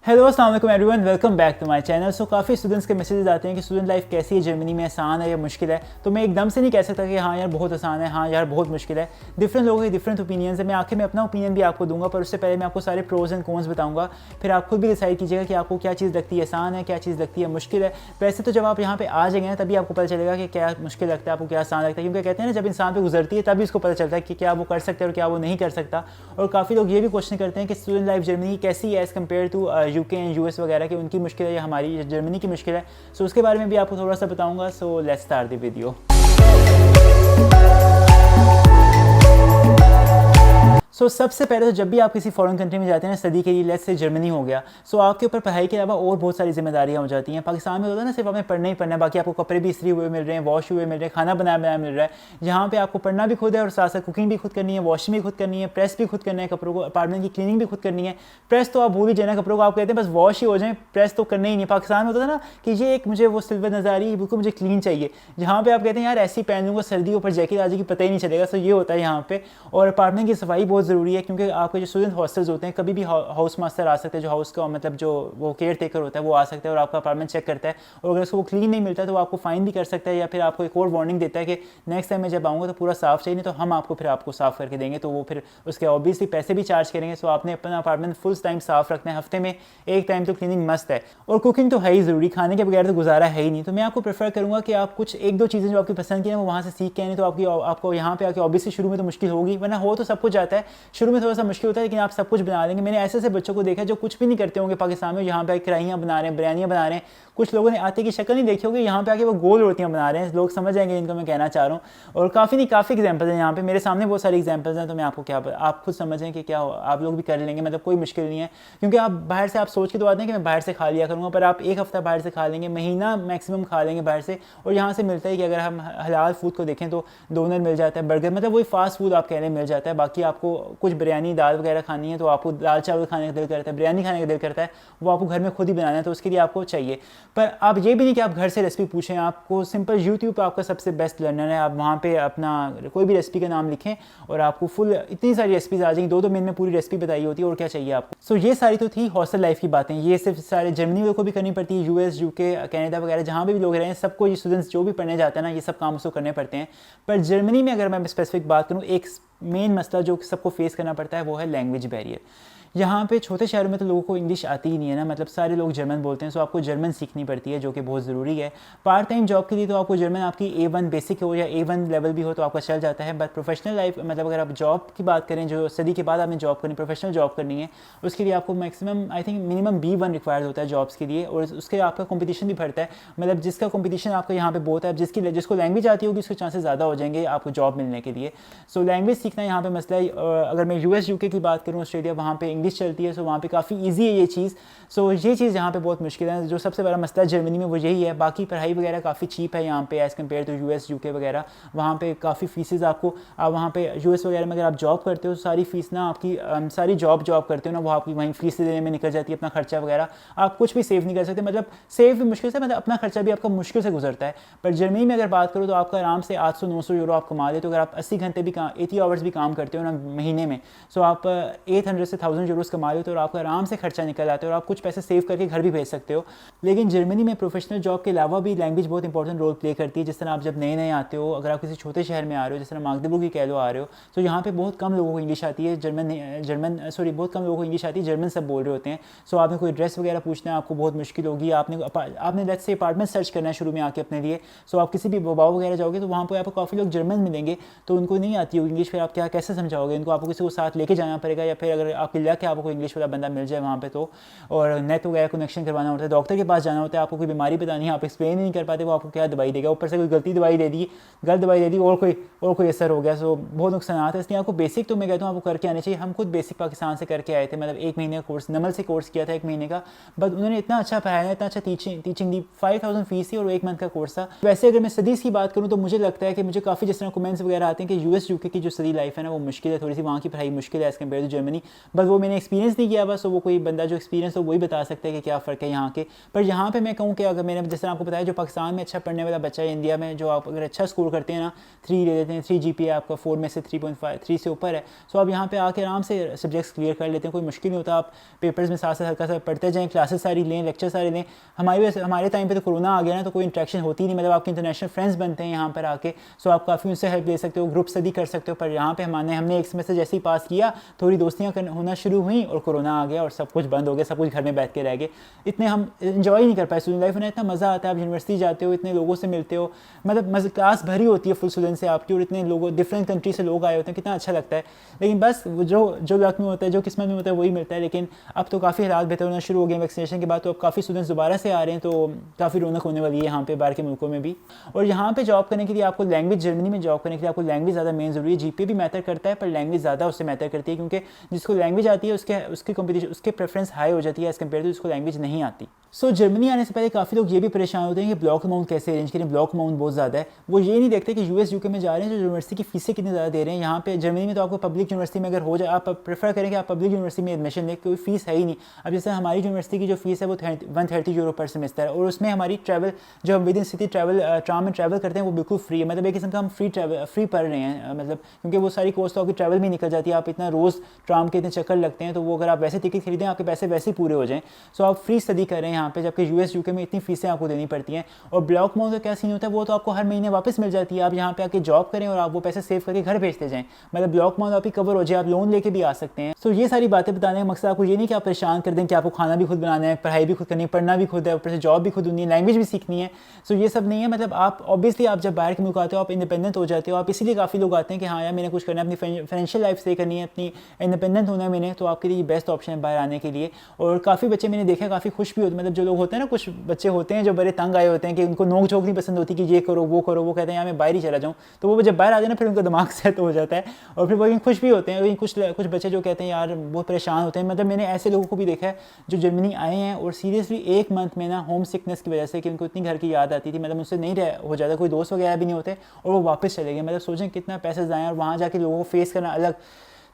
Hello अस्सलाम वालेकुम everyone, welcome back to my channel. So काफ़ी स्टूडेंट्स के मैसेजेस आते हैं कि स्टूडेंट लाइफ कैसी है जर्मनी में, आसान है या मुश्किल है। तो मैं एकदम से नहीं कह सकता कि हाँ यार बहुत आसान है, हाँ यार बहुत मुश्किल है। डिफरेंट लोगों के डिफरेंट ओपिनियंस है। मैं आखिर में अपना ओपिनियन भी आपको दूंगा, पर उससे पहले मैं आपको सारे प्रोज एंड कॉन्स बताऊंगा। फिर आप खुद भी डिसाइड कीजिएगा कि आपको क्या चीज़ लगती है आसान है, क्या चीज़ लगती है मुश्किल है। वैसे तो जब आप यहाँ पे आ जाएंगे ना तभी आपको पता चलेगा कि क्या मुश्किल लगता है, आपको क्या आसान लगता है। क्योंकि कहते हैं ना जब इंसान पे गुजरती है तभी उसको पता चलता है कि क्या वो कर सकता है और क्या वो नहीं कर सकता। और काफ़ी लोग ये भी क्वेश्चन करते हैं कि स्टूडेंट लाइफ जर्मनी कैसी है as compare to UK and US वगैरह कि उनकी मुश्किल है या हमारी जर्मनी की मुश्किल है। सो उसके बारे में भी आपको थोड़ा सा बताऊंगा। So let's start the video. सबसे पहले तो जब भी आप किसी फॉरेन कंट्री में जाते हैं स्टडी के लिए, लेट्स से जर्मनी हो गया, आपके ऊपर पढ़ाई के अलावा और बहुत सारी जिम्मेदारियां हो जाती हैं। पाकिस्तान में होता है ना सिर्फ हमें पढ़ना ही पढ़ना है, बाकी आपको कपड़े भी इस्त्री हुए मिल रहे हैं, वॉश हुए मिल रहे हैं, खाना बनाया मिल रहा है। यहाँ पे आपको पढ़ना भी खुद है और साथ साथ कुकिंग भी खुद करनी है, वॉशिंग भी खुद करनी है, प्रेस भी खुद करना है कपड़ों को, अपार्टमेंट की क्लीनिंग भी खुद करनी है। प्रेस तो आप भूल ही जाना, कपड़ों को आप कहते हैं बस वॉश ही हो जाए, प्रेस तो करना ही नहीं। पाकिस्तान में होता है ना कि ये एक मुझे वो सिल्वर नज़र आ रही है, बिल्कुल मुझे क्लीन चाहिए। जहाँ पे आप कहते हैं यार ऐसी पहन लूँगा, सर्दी ऊपर जैकेट आ जाएगी पता ही नहीं चलेगा। सो ये होता है यहाँ पे। और अपार्टमेंट की सफाई बहुत ज़रूरी है, क्योंकि आपके जो स्टूडेंट हॉस्टल्स होते हैं कभी भी हाउस मास्टर आ सकते हैं, जो हाउस का मतलब जो वो केयर टेकर होता है वो आ सकता है और आपका अपार्टमेंट चेक करता है। और अगर उसको वो क्लीन नहीं मिलता है तो वो आपको फाइन भी कर सकता है, या फिर आपको एक और वार्निंग देता है कि नेक्स्ट टाइम मैं जब आऊँगा तो पूरा साफ चाहिए, नहीं तो हम आपको साफ करके देंगे। तो वो फिर उसके ऑब्वियसली पैसे भी चार्ज करेंगे। सो आपने अपना अपार्टमेंट फुल टाइम साफ रखना है, हफ्ते में एक टाइम तो क्लीनिंग मस्ट है। और कुकिंग तो है ही ज़रूरी, खाने के बगैर तो गुजारा है ही नहीं। तो मैं आपको प्रेफर करूँगा कि आप कुछ एक दो चीज़ें जो आपकी पसंद की हैं वो वहाँ से सीख के आए। तो आपको यहाँ पे आके ऑब्वियसली शुरू में तो मुश्किल होगी, वरना हो तो सब कुछ जाता है। शुरू में थोड़ा सा मुश्किल होता है लेकिन आप सब कुछ बना लेंगे। मैंने ऐसे बच्चों को देखा जो कुछ भी नहीं करते होंगे पाकिस्तान में, यहाँ पे कढ़ाइयाँ बना रहे हैं, बिरयानियाँ बना रहे हैं। कुछ लोगों ने आटे की शक्ल नहीं देखी होगी, यहाँ पे आके वो गोल रोटियाँ बना रहे हैं। लोग समझ जाएंगे इनको मैं कहना चाह रहा हूँ। और काफ़ी एग्जाम्पल्स हैं यहाँ पे, मेरे सामने बहुत सारे एग्जाम्पल्स हैं। तो मैं आपको क्या आप खुद समझें कि क्या आप लोग भी कर लेंगे, मतलब कोई मुश्किल नहीं है। क्योंकि आप बाहर से आप सोच के तो आते हैं कि मैं बाहर से खा लिया करूँगा, पर आप एक हफ्ता बाहर से खा लेंगे, महीना मैक्सिमम खा लेंगे बाहर से। और यहाँ से मिलता है कि अगर हम हलाल फूड को देखें तो डोनर मिल जाता है, बर्गर, मतलब वही फास्ट फूड आप कहने मिल जाता है। बाकी आपको कुछ बिरयानी दाल वगैरह खानी है तो आपको दाल चावल खाने का दिल करता है, बिरयानी खाने का दिल करता है, वो आपको घर में खुद ही बनाना है, तो उसके लिए आपको चाहिए। पर आप ये भी नहीं कि आप घर से रेसिपी पूछें, आपको सिंपल यूट्यूब पे आपका सबसे बेस्ट लर्नर है। आप वहाँ पे अपना कोई भी रेसिपी का नाम लिखें और आपको फुल इतनी सारी रेसिपीज आ जाएंगी, 2-2 मिनट में पूरी रेसिपी बताई होती है। और क्या चाहिए आपको। सो ये सारी तो थी हॉस्टल लाइफ की बातें। ये सिर्फ सारे जर्मनी वालों को भी करनी पड़ती है, यूएस यूके कनाडा वगैरह जहाँ भी लोग रहे हैं सबको, ये स्टूडेंट्स जो भी पढ़ने जाते हैं ना ये सब काम उसको करने पड़ते हैं। पर जर्मनी में अगर मैं स्पेसिफिक बात करूँ, एक मेन मसला जो सबको फेस करना पड़ता है वो है लैंग्वेज बैरियर। यहाँ पे छोटे शहरों में तो लोगों को इंग्लिश आती ही नहीं है ना, मतलब सारे लोग जर्मन बोलते हैं। सो आपको जर्मन सीखनी पड़ती है जो कि बहुत ज़रूरी है। पार्ट टाइम जॉब के लिए तो आपको जर्मन आपकी A1 बेसिक हो या A1 लेवल भी हो तो आपका चल जाता है। बट प्रोफेशनल लाइफ मतलब अगर आप जॉब की बात करें, जो स्टडी के बाद आपने जॉब करनी, प्रोफेशनल जॉब करनी है, उसके लिए आपको maximum I think minimum B1 required होता है जॉब्स के लिए। और उसके आपका कॉम्पिटिशन भी बढ़ता है, मतलब जिसका कॉम्पिटिशन आपका यहाँ पे बहुत है, जिसको लैंग्वेज आती होगी उसके चांसेस ज़्यादा हो जाएंगे आपको जॉब मिलने के लिए। सो लैंग्वेज सीखना यहाँ पे मसला है। अगर मैं US UK की बात करूँ, ऑस्ट्रेलिया, वहाँ पे इंग्लिश चलती है, सो वहाँ काफ़ी इजी है ये चीज़। सो ये चीज़ यहाँ पे बहुत मुश्किल है। जो सबसे बड़ा मसला जर्मनी में वो यही है। बाकी पढ़ाई वगैरह काफ़ी चीप है यहाँ पे as compare to US UK वगैरह। वहाँ पे काफ़ी फीसेज आपको वहाँ पे US वगैरह में अगर आप जॉब करते हो सारी फीस ना आपकी सारी जॉब करते हो ना वो आपकी वहीं फीस देने में निकल जाती है। अपना खर्चा वगैरह आप कुछ भी सेव नहीं कर सकते, मतलब सेव भी मुश्किल से, मतलब अपना खर्चा भी आपका मुश्किल से गुजरता है। पर जर्मनी में अगर बात करो तो आपका आराम से 800-900 यूरो आप कमा लेते हो। अगर आप 80 घंटे भी 80 आवर्स भी काम करते हो ना महीने में, सो आप 800 से 1000 यूरोस कमा लेते हो और आपका आराम से खर्चा निकल आता है और आप कुछ पैसे सेव करके घर भी भेज सकते हो। लेकिन जर्मनी में प्रोफेशनल जॉब के अलावा भी लैंग्वेज बहुत इंपॉर्टेंट रोल प्ले करती है। जिस तरह आप जब नए आते हो, अगर आप किसी छोटे शहर में आ रहे हो, जिस तरह मागदेबुर्ग की कह लो आ रहे हो, तो यहाँ पे बहुत कम लोगों को इंग्लिश आती है। बहुत कम लोगों को इंग्लिश आती है, जर्मन सब बोल रहे होते हैं। सो आपने कोई एड्रेस वगैरह पूछना है आपको बहुत मुश्किल होगी। आपने लेट्स से अपार्टमेंट सर्च करना है शुरू में आके अपने लिए। सो आप किसी भी बाबा वगैरह जाओगे तो वहाँ पर आपको काफ़ी लोग जर्मन मिलेंगे, तो उनको नहीं आती होगी इंग्लिश। फिर आप कैसे समझाओगे इनको, आपको किसी को साथ लेके जाना पड़ेगा, या फिर अगर आपकी लक है आपको कोई इंग्लिश वाला बंदा मिल जाए वहाँ पे तो। और नेट वगैरह कनेक्शन करवाना होता है, डॉक्टर के पास जाना होता है, आपको कोई बीमारी बतानी है, आप एक्सप्लेन नहीं कर पाते, वो आपको क्या दवाई देगा, ऊपर से कोई गलत दवाई दे दी और कोई असर हो गया। सो बहुत नुकसान है। इसलिए आपको बेसिक तो मैं कहता हूँ आपको करके आने चाहिए। हम खुद बेसिक पाकिस्तान से करके आए थे, मतलब 1 महीने का कोर्स नमल से कोर्स किया था 1 महीने का। बट उन्होंने इतना अच्छा पढ़ाया, इतना अच्छा टीचिंग दी। 5000 फीस थी और 1 मंथ का कोर्स था। वैसे अगर मैं स्टडीज़ की बात करूँ तो मुझे लगता है कि मुझे काफ़ी जिस तरह कमेंट्स वगैरह आते हैं कि US UK की जो स्टडी लाइफ है ना वो मुश्किल है थोड़ी सी, वहाँ की पढ़ाई मुश्किल है as compare to Germany. But वो मैंने एक्सपीरियंस नहीं किया, बस वो कोई बंदा जो एक्सपीरियंस हो वही बता सकता है कि क्या फ़र्क है यहाँ के। पर यहाँ पे मैं कहूँ कि अगर मैंने जैसे आपको बताया, जो पाकिस्तान में अच्छा पढ़ने वाला बच्चा है, इंडिया में जो आप अगर अच्छा स्कोर करते हैं ना, 3 ले लेते हैं, 3 GPA आपका 4 में से 3.5 3 से ऊपर है, सो आप यहाँ पे आके आराम से सब्जेक्ट्स क्लियर कर लेते हैं, कोई मुश्किल नहीं होता। आप पेपर्स में साथ साथ हल्का सा पढ़ते जाएँ, क्लासेस सारी लें, लेक्चर सारे लें। हमारे टाइम पे तो कोरोना आ गया ना, तो कोई इंटरेक्शन होती नहीं, मतलब आपके इंटरनेशनल फ्रेंड्स बनते हैं यहाँ पर आके, सो आप काफ़ी उनसे हेल्प ले सकते हो, ग्रुप स्टडी कर सकते हो। पर यहाँ पे हमने एक सेमेस्टर जैसे ही पास किया, थोड़ी दोस्तियाँ होना शुरू हुई और कोरोना आ गया और सब कुछ बंद हो गया, सब कुछ घर में बैठ के रह गए। इतने हम इन्जॉय नहीं कर पाए स्टूडेंट लाइफ में। इतना मज़ा आता है, आप यूनिवर्सिटी जाते हो, इतने लोगों से मिलते हो, मतलब क्लास भरी होती है फुल स्टूडेंट से आपकी, और इतने लोगों डिफरेंट कंट्री से लोग आए होते हैं, कितना अच्छा लगता है। लेकिन बस जो लक में होता है, जो किस्मत में होता है वही मिलता है। लेकिन अब तो काफ़ी हालात बेहतर होना शुरू हो गए वैक्सीनेशन के बाद, तो अब काफ़ी स्टूडेंट्स दोबारा से आ रहे हैं, तो काफ़ी रौनक होने वाली है यहाँ पे बाहर के मुल्कों में भी। और यहाँ पे जॉब करने के लिए आपको लैंग्वेज, जर्मनी में जॉब करने के लिए आपको लैंग्वेज ज़्यादा मेन ज़रूरी है। GPA भी मैटर करता है, पर लैंग्वेज ज़्यादा उससे मैटर करती है, क्योंकि जिसको लैंग्वेज आती है उसके कंपटीशन, उसके प्रेफरेंस हाई हो जाती है एज़ कम्पेयर टू जिसको लैंग्वेज नहीं आती। सो जर्मनी आने से पहले काफ़ी लोग ये भी परेशान होते हैं कि ब्लॉक अमाउंट कैसे अरेंज करें, ब्लॉक अमाउंट बहुत ज़्यादा है। वो ये नहीं देखते कि US UK में जा रहे हैं, जो यूनिवर्सिटी की फीसें कितनी ज़्यादा दे रहे हैं। यहाँ पे जर्मनी में तो आपको पब्लिक यूनिवर्सिटी में अगर हो जाए, आप प्रेफर करें कि आप पब्लिक यूनिवर्सिटी में एडमिशन लें, कोई फीस है ही नहीं। अब जैसे हमारी यूनिवर्सिटी की जो फीस है वो 130 यूरो पर सेमेस्टर है, और उसमें हमारी ट्रैवल, जो हम विद इन सिटी ट्राम में ट्रैवल करते हैं वो बिल्कुल फ्री है। मतलब एक किस्म का हम फ्री पढ़ रहे हैं, मतलब क्योंकि वो सारी कॉस्ट तो आपकी ट्रैवल में निकल जाती है। आप इतना रोज़ ट्राम के इतने चक्कर लगते हैं, तो वो अगर आप वैसे टिकट खरीदें आपके पैसे वैसे ही पूरे हो जाएँ। सो आप फ्री स्टडी कर रहे हैं यहाँ पे, जबकि US UK में इतनी फीसें आपको देनी पड़ती हैं। और ब्लॉक अमाउंट का क्या सीन होता है, वो तो आपको हर महीने वापस मिल जाती है। आप यहाँ पे आके जॉब करें और आप वो पैसे सेव करके घर भेजते जाएं, मतलब ब्लॉक अमाउंट आपकी कवर हो जाए, आप लोन लेके भी आ सकते हैं। सो ये सारी बातें बताने का मकसद आपको ये नहीं कि आप परेशान कर दें कि आपको खाना भी खुद बनाना है, पढ़ाई भी खुद करनी है, पढ़ना भी खुद है, ऊपर से जॉब भी खुद होनी है, लैंग्वेज भी सीखनी है। सो ये सब नहीं है। मतलब आप ऑब्वियसली आप जब बाहर के मुल्क आते हो आप इंडिपेंडेंट हो जाते हो। आप इसीलिए काफ़ी लोग आते हैं कि हाँ यार मैंने कुछ करना है, अपनी फाइनेंशियल लाइफ स्टे करनी है, अपनी इंडिपेंडेंट होना है मैंने, तो आपके लिए बेस्ट ऑप्शन है बाहर आने के लिए। और काफ़ी बच्चे मैंने देखा काफ़ी खुश भी होते, मतलब जो लोग होते हैं ना, कुछ बच्चे होते हैं जो बड़े तंग आए होते हैं कि उनको नोक झोंक नहीं पसंद होती कि ये करो वो करो, वो कहते हैं यार मैं बाहर ही चला जाऊँ। तो वो जब बाहर आ जाए ना, फिर उनका दिमाग सेट हो जाता है और फिर वो खुश भी होते हैं। लेकिन कुछ बच्चे जो कहते हैं यार बहुत परेशान होते हैं। मतलब मैंने ऐसे लोगों को भी देखा है जो जर्मनी आए हैं और सीरियसली 1 मंथ में ना होम सिकनेस की वजह से, कि उनको इतनी घर की याद आती थी, मतलब उनसे नहीं हो जाता, कोई दोस्त वगैरह भी नहीं होते, और वो वापस चले गए। मतलब सोचें कितना पैसे जाएँ, और वहाँ जाके लोगों को फेस करना अलग।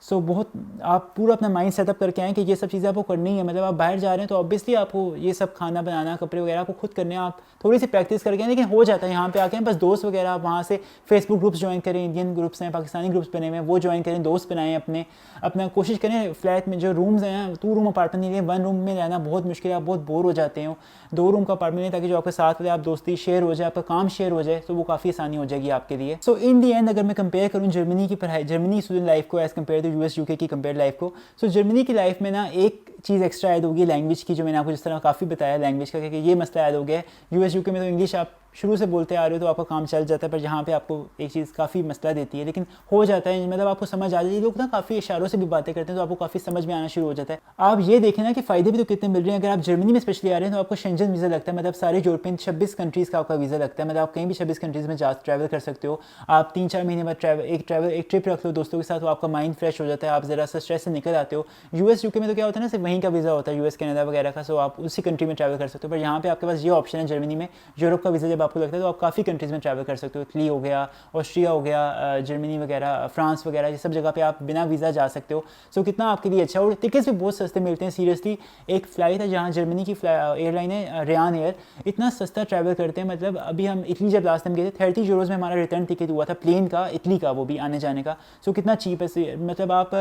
सो बहुत आप पूरा अपना माइंड सेटअप करके आएँ कि ये सब चीज़ें आपको करनी है। मतलब आप बाहर जा रहे हैं तो ऑब्वियसली आपको ये सब खाना बनाना, कपड़े वगैरह आपको खुद करने हैं। आप थोड़ी सी प्रैक्टिस करके, लेकिन हो जाता है। यहाँ पे आके बस दोस्त वगैरह आप वहाँ से फेसबुक ग्रुप्स ज्वाइन करें, इंडियन ग्रुप्स हैं, पाकिस्तानी ग्रुप्स बने हुए हैं, वो ज्वाइन करें, दोस्त बनाएं अपना कोशिश करें। फ्लैट में जो रूम्स हैं, 2 रूम अपार्टमेंट नहीं लें, 1 रूम में रहना बहुत मुश्किल है, आप बहुत बोर हो जाते हो। 2 रूम का अपार्टमेंट लें ताकि जो आपके साथ वाले आप दोस्ती शेयर हो जाए, आपका काम शेयर हो जाए, तो वो काफ़ी आसानी हो जाएगी आपके लिए। सो इन दी एंड अगर मैं कंपेयर करूँ जर्मनी की पढ़ाई, जर्मनी स्टूडेंट लाइफ को as compare to US UK की कंपेयर लाइफ को, सो जर्मनी की लाइफ में ना एक चीज़ एक्स्ट्रा ऐड होगी लैंग्वेज की, जो मैंने आपको जिस तरह काफ़ी बताया लैंग्वेज का कि ये मसला ऐड हो गया है। US UK में तो इंग्लिश आप शुरू से बोलते आ रहे हो तो आपका काम चल जाता है, पर यहाँ पे आपको एक चीज़ काफ़ी मसला देती है, लेकिन हो जाता है। मतलब आपको समझ आ जाती है, लोग ना काफ़ी इशारों से भी बातें करते हैं, तो आपको काफ़ी समझ में आना शुरू हो जाता है। आप ये देखें ना कि फ़ायदे भी तो कितने मिल रहे हैं। अगर आप जर्मनी में स्पेशली आ रहे हैं तो आपको शेंजन वीज़ा लगता है, मतलब सारे यूरोपियन 26 कंट्रीज़ का आपका वीज़ा लगता है। मतलब आप कहीं भी 26 कंट्रीज़ में ट्रैवल कर सकते हो। आप 3-4 महीने बाद एक ट्रिप रख लो दोस्तों के साथ, तो आपका माइंड फ्रेश हो जाता है, आप ज़रा सा स्ट्रेस से निकल आते हो। US UK में तो क्या होता है ना, सिर्फ वहीं का वीज़ा होता है, US कनाडा वगैरह का, सो आप उसी कंट्री में ट्रैवल कर सकते हो। पर यहाँ पे आपके पास ये ऑप्शन है जर्मनी में, यूरोप का वीज़ा जब आपको लगता है तो आप काफ़ी कंट्रीज़ में ट्रैवल कर सकते हो। इटली हो गया, ऑस्ट्रिया हो गया, जर्मनी वगैरह, फ्रांस वगैरह, ये सब जगह पे आप बिना वीज़ा जा सकते हो। सो कितना आपके लिए अच्छा, और टिकट्स भी बहुत सस्ते मिलते हैं। सीरियसली एक फ़्लाइट है जहाँ जर्मनी की एयरलाइन है रियान एयर, इतना सस्ता ट्रैवल करते हैं। मतलब अभी हम इटली जब लास्ट टाइम गए थे 30 यूरोज़ में हमारा रिटर्न टिकट हुआ था प्लेन का, इटली का, वो भी आने जाने का। सो कितना चीप है। मतलब आप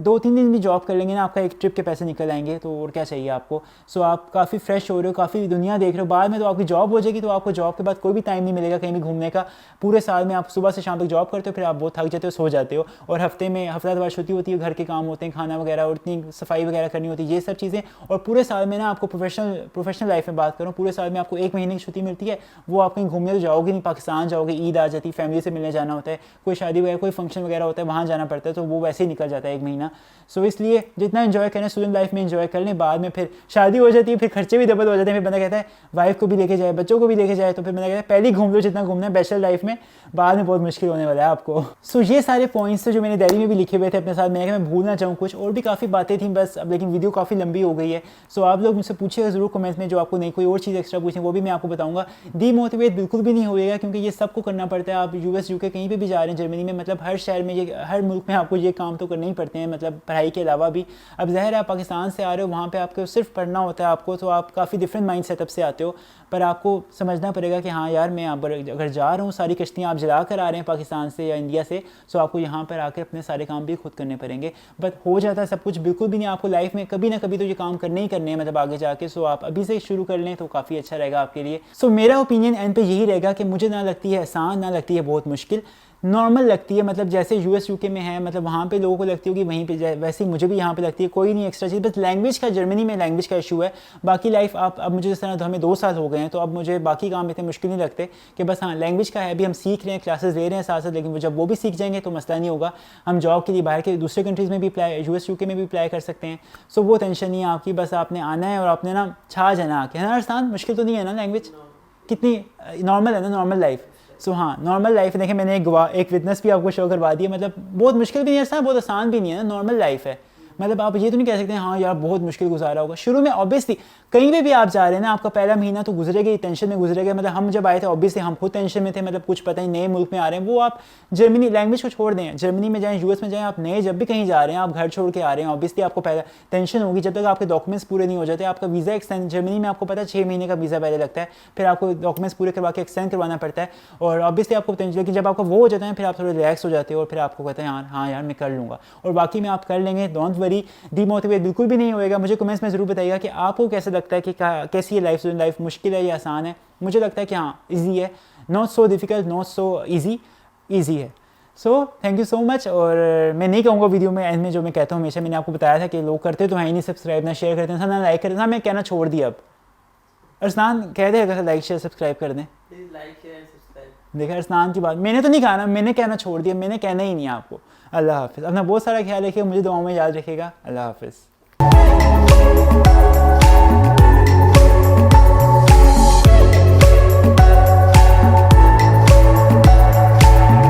2-3 दिन भी जॉब कर लेंगे ना, आपका एक ट्रिप के पैसे निकल आएंगे, तो और क्या चाहिए आपको। सो आप काफ़ी फ्रेश हो रहे हो, काफ़ी दुनिया देख रहे हो। बाद में तो आपकी जॉब हो जाएगी, तो आपको जॉब के बाद कोई भी टाइम नहीं मिलेगा कहीं भी घूमने का। पूरे साल में आप सुबह से शाम तक जॉब करते हो, फिर आप बहुत थक जाते हो, सो जाते हो, और हफ्ता छुट्टी होती है, घर के काम होते हैं, खाना वगैरह और इतनी सफाई वगैरह करनी होती है, ये सब चीज़ें। और पूरे साल में ना आपको प्रोफेशनल लाइफ में बात करूँ, पूरे साल में आपको 1 महीने की छुट्टी मिलती है, वो आप कहीं घूमने तो जाओगे नहीं, पाकिस्तान जाओगे, ईद आ जाती है, फैमिली से मिलने जाना होता है, कोई शादी वगैरह कोई फंक्शन वगैरह होता है, वहाँ जाना पड़ता है, तो वो वैसे ही निकल जाता है 1 महीना। सो इसलिए जितना एंजॉय करना स्टूडेंट लाइफ में एंजॉय कर लें, बाद में फिर शादी हो जाती है, फिर खर्चे भी डबल हो जाते हैं, फिर बंदा कहता है वाइफ को भी लेके जाए, बच्चों को भी लेके जाए, तो फिर बंदा कहता है पहले ही घूम लो जितना घूमना है बैचलर लाइफ में, बाद में बहुत मुश्किल होने वाला है आपको। सो ये सारे पॉइंट्स थे जो मैंने डायरी में भी लिखे हुए थे अपने साथ, मैं भूल ना चाहूँ कुछ, और भी काफ़ी बातें थी बस अब, लेकिन वीडियो काफ़ी लंबी हो गई है। सो आप लोग मुझसे पूछिएगा ज़रूर कमेंट्स में, जो आपको नहीं कोई और चीज़ एक्स्ट्रा पूछें वो भी मैं आपको बताऊँगा। डीमोटिवेट बिल्कुल भी नहीं होएगा, क्योंकि ये सबको करना पड़ता है। आप यूएस यूके कहीं पे भी जा रहे हैं, जर्मनी में, मतलब हर शहर में, ये हर मुल्क में आपको ये काम तो करने ही पड़ते हैं, मतलब पढ़ाई के अलावा भी। अब ज़ाहिर है आप पाकिस्तान से आ रहे हो, वहाँ पे आपको सिर्फ पढ़ना होता है आपको, तो आप काफ़ी डिफरेंट माइंड सेटअप से आते हो, पर आपको समझना पड़ेगा कि हाँ यार मैं अगर जा रहा हूँ, सारी कश्तियाँ आप जला कर आ रहे हैं पाकिस्तान से या इंडिया से, तो आपको यहाँ पर आकर अपने सारे काम भी खुद करने पड़ेंगे। बट हो जाता है सब कुछ, बिल्कुल भी नहीं, आपको लाइफ में कभी ना कभी तो ये काम करने ही करने हैं, मतलब आगे जाके। सो आप अभी से शुरू कर लें तो काफ़ी अच्छा रहेगा आपके लिए। सो मेरा ओपिनियन एंड पे यही रहेगा कि मुझे ना लगती है आसान, ना लगती है बहुत मुश्किल, नॉर्मल लगती है। मतलब जैसे यूएस यूके में है, मतलब वहाँ पे लोगों को लगती होगी वहीं पे, वैसे ही मुझे भी यहाँ पे लगती है, कोई नहीं एक्स्ट्रा चीज़, बस लैंग्वेज का, जर्मनी में लैंग्वेज का इशू है। बाकी लाइफ आप, अब मुझे जिस तरह तो हमें 2 साल हो गए हैं, तो अब मुझे बाकी काम इतने मुश्किल नहीं लगते, कि बस हाँ लैंग्वेज का है, अभी हम सीख रहे हैं, क्लासेस ले रहे हैं साथ साथ, लेकिन जब वो भी सीख जाएंगे तो मसला नहीं होगा। हम जॉब के लिए बाहर के दूसरे कंट्रीज़ में भी अप्लाई, यूएस यूके में भी अप्लाई कर सकते हैं। सो वो टेंशन नहीं है आपकी, बस आपने आना है और आपने ना छा जाना आके, है ना अरसान? मुश्किल तो नहीं है ना लैंग्वेज? कितनी नॉर्मल है ना नॉर्मल लाइफ? सो हाँ नॉर्मल लाइफ देखें, मैंने एक विटनेस भी आपको शो करवा दिया, मतलब बहुत मुश्किल भी नहीं है, बहुत आसान भी नहीं है ना, नॉर्मल लाइफ है। मतलब आप ये तो नहीं कह सकते हाँ यार बहुत मुश्किल गुजारा होगा शुरू में। ऑब्वियसली कहीं पे भी आप जा रहे हैं ना, आपका पहला महीना तो गुजरेगा, टेंशन में गुजरेगा। मतलब हम जब आए थे ऑब्वियसली हम खुद टेंशन में थे, मतलब कुछ पता ही, नए मुल्क में आ रहे हैं। वो आप जर्मनी लैंग्वेज को छोड़ दें, जर्मनी में जाएँ, यूएस में जाएँ, आप नए जब भी कहीं जा रहे हैं, आप घर छोड़ के आ रहे हैं, ऑब्वियसली आपको पहला टेंशन होगी जब तक आपके डॉक्यूमेंट्स पूरे नहीं हो जाते। आपका वीज़ा एक्सटेंड, जर्मनी में आपको पता है 6 महीने का वीज़ा पहले लगता है, फिर आपको डॉक्यूमेंट्स पूरे करवा के एक्सटेंड करवाना पड़ता है, और ऑब्वियसली आपको टेंशन, लेकिन जब आपका वो हो जाता है फिर आप थोड़े रिलैक्स हो जाते हो, और फिर आपको कहते हैं यार हाँ यार मैं कर लूँगा, और बाकी में आप कर लेंगे। डोंट वरी, डीमोटिवेट बिल्कुल भी नहीं होएगा। मुझे कमेंट्स में ज़रूर बताइएगा कि आपको कैसा लगता है, कि कैसी है लाइफ, स्टूडेंट लाइफ मुश्किल है या आसान है। मुझे लगता है कि हाँ ईजी है, not so difficult, not so easy है। So thank you so much. और मैं नहीं कहूँगा वीडियो में एंड में जो मैं कहता हूँ हमेशा, मैंने आपको बताया था कि लोग करते तो हैं ही नहीं सब्सक्राइब, ना शेयर करते हैं, ना लाइक करते हैं, ना मैं कहना छोड़ दिया। अब अरसलान कह दे अगर लाइक शेयर सब्सक्राइब कर दें, देखा अरसलान की बात मैंने तो नहीं कहा ना, मैंने कहना छोड़ दिया, मैंने कहना ही नहीं है आपको। अल्लाह हाफिज़, अपना बहुत सारा ख्याल रखिएगा, मुझे दुआओं में याद रखिएगा। अल्लाह हाफिज़।